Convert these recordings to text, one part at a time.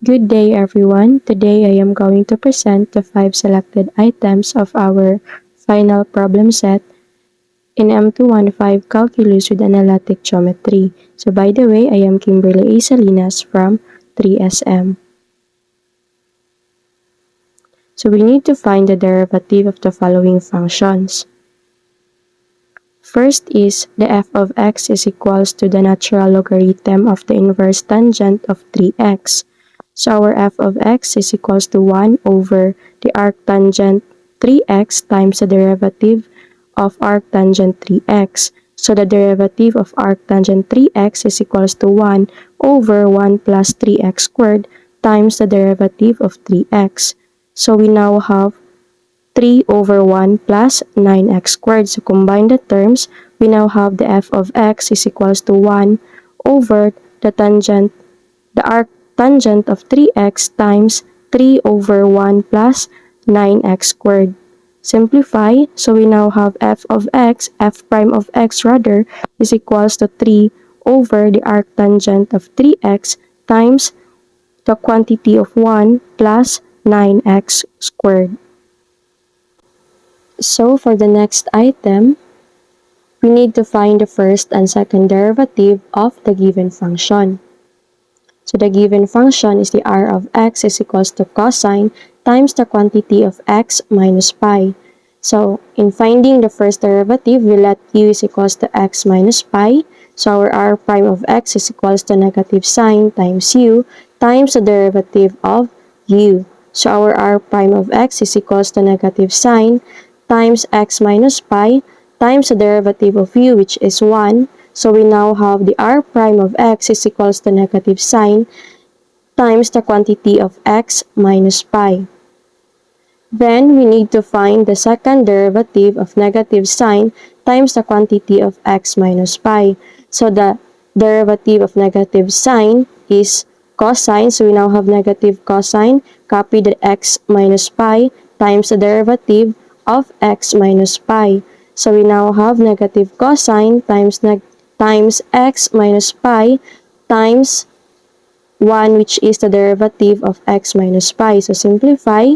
Good day everyone. Today I am going to present the 5 selected items of our final problem set in M215 Calculus with Analytic Geometry. So by the way, I am Kimberly A. Salinas from 3SM. So we need to find the derivative of the following functions. First is the f of x is equals to the natural logarithm of the inverse tangent of 3x. So our f of x is equals to 1 over the arctangent 3x times the derivative of arctangent 3x. So the derivative of arctangent 3x is equals to 1 over 1 plus 3x squared times the derivative of 3x. So we now have 3 over 1 plus 9x squared. So combine the terms, we now have the f of x is equals to 1 over the arctangent of 3x times 3 over 1 plus 9x squared. Simplify, so we now have f of x, f prime of x rather, is equals to 3 over the arctangent of 3x times the quantity of 1 plus 9x squared. So for the next item, we need to find the first and second derivative of the given function. So the given function is the r of x is equals to cosine times the quantity of x minus pi. So in finding the first derivative, we let u is equals to x minus pi. So our r prime of x is equals to negative sine times u times the derivative of u. So our r prime of x is equals to negative sine times x minus pi times the derivative of u, which is 1. So we now have the r prime of x is equals to negative sine times the quantity of x minus pi. Then we need to find the second derivative of negative sine times the quantity of x minus pi. So the derivative of negative sine is cosine. So we now have negative cosine. Copy the x minus pi times the derivative of x minus pi. So we now have negative cosine times x minus pi times 1, which is the derivative of x minus pi. So simplify,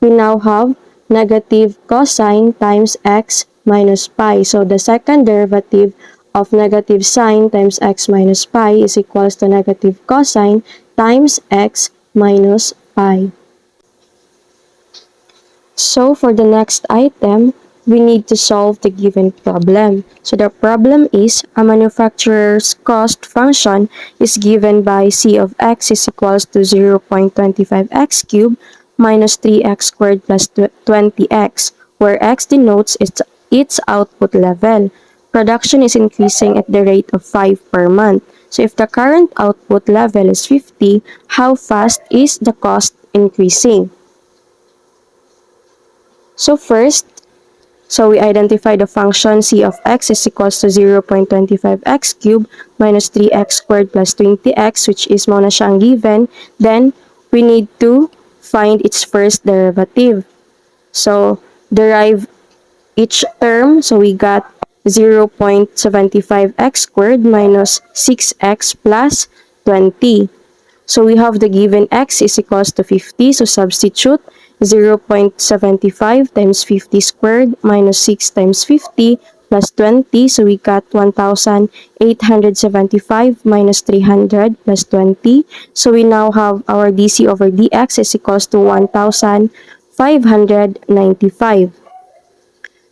we now have negative cosine times x minus pi. So the second derivative of negative sine times x minus pi is equals to negative cosine times x minus pi. So for the next item, we need to solve the given problem. So the problem is a manufacturer's cost function is given by c of x is equals to 0.25x cubed minus 3x squared plus 20x, where x denotes its output level. Production is increasing at the rate of 5 per month. So if the current output level is 50, how fast is the cost increasing? So first, we identify the function c of x is equals to 0.25x cubed minus 3x squared plus 20x, which is mo na siyang given. Then, we need to find its first derivative. So, derive each term. So, we got 0.75x squared minus 6x plus 20. So, we have the given x is equals to 50. So, substitute 0.75 times 50 squared minus 6 times 50 plus 20. So we got 1,875 minus 300 plus 20. So we now have our dc over dx is equals to 1,595.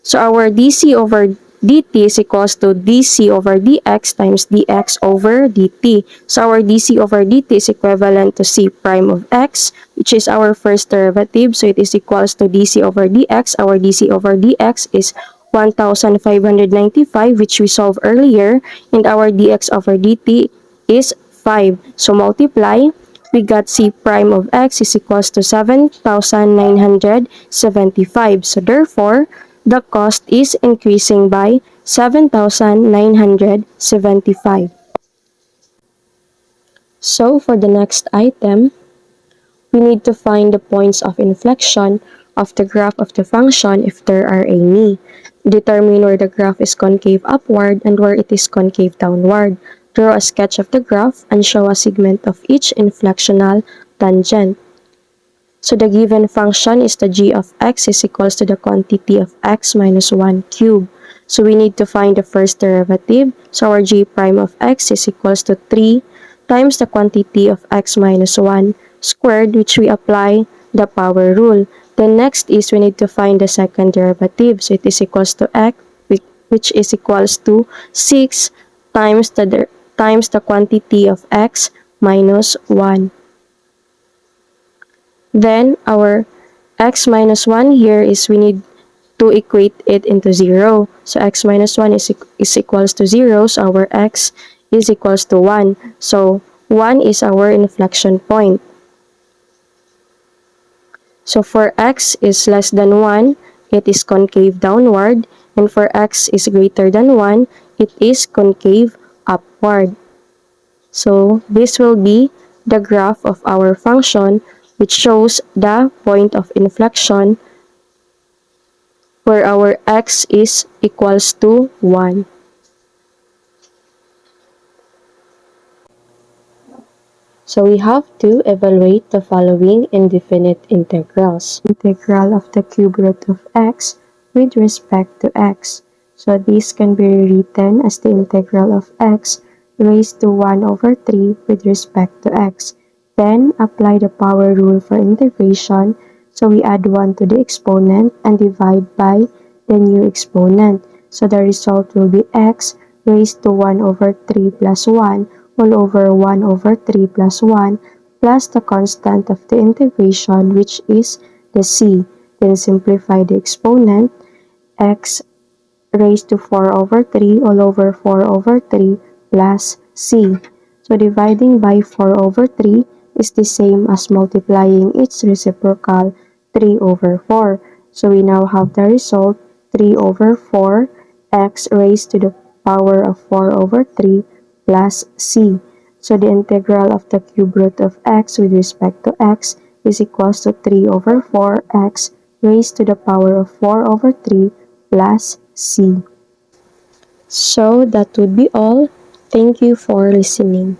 So our dc over dt is equals to dc over dx times dx over dt. So our dc over dt is equivalent to c prime of x, which is our first derivative. So it is equals to dc over dx. Our dc over dx is 1,595, which we solved earlier, and our dx over dt is 5. So multiply, we got c prime of x is equals to 7,975. So therefore, the cost is increasing by 7,975. So for the next item, we need to find the points of inflection of the graph of the function if there are any. Determine where the graph is concave upward and where it is concave downward. Draw a sketch of the graph and show a segment of each inflectional tangent. So the given function is the g of x is equals to the quantity of x minus 1 cubed. So we need to find the first derivative. So our g prime of x is equals to 3 times the quantity of x minus 1 squared, which we apply the power rule. Then next is we need to find the second derivative. So it is equals to x, which is equals to 6 times the quantity of x minus 1. Then our x minus 1 here is we need to equate it into 0. So x minus 1 is equals to 0. So our x is equals to 1. So 1 is our inflection point. So for x is less than 1, it is concave downward. And for x is greater than 1, it is concave upward. So this will be the graph of our function, which shows the point of inflection where our x is equals to 1. So we have to evaluate the following indefinite integrals. Integral of the cube root of x with respect to x. So this can be rewritten as the integral of x raised to 1 over 3 with respect to x. Then apply the power rule for integration. So we add 1 to the exponent and divide by the new exponent. So the result will be x raised to 1 over 3 plus 1 all over 1 over 3 plus 1 plus the constant of the integration, which is the c. Then simplify the exponent, x raised to 4 over 3 all over 4 over 3 plus c. So dividing by 4 over 3 is the same as multiplying its reciprocal 3 over 4. So we now have the result 3 over 4 x raised to the power of 4 over 3 plus c. So the integral of the cube root of x with respect to x is equals to 3 over 4 x raised to the power of 4 over 3 plus c. So that would be all. Thank you for listening.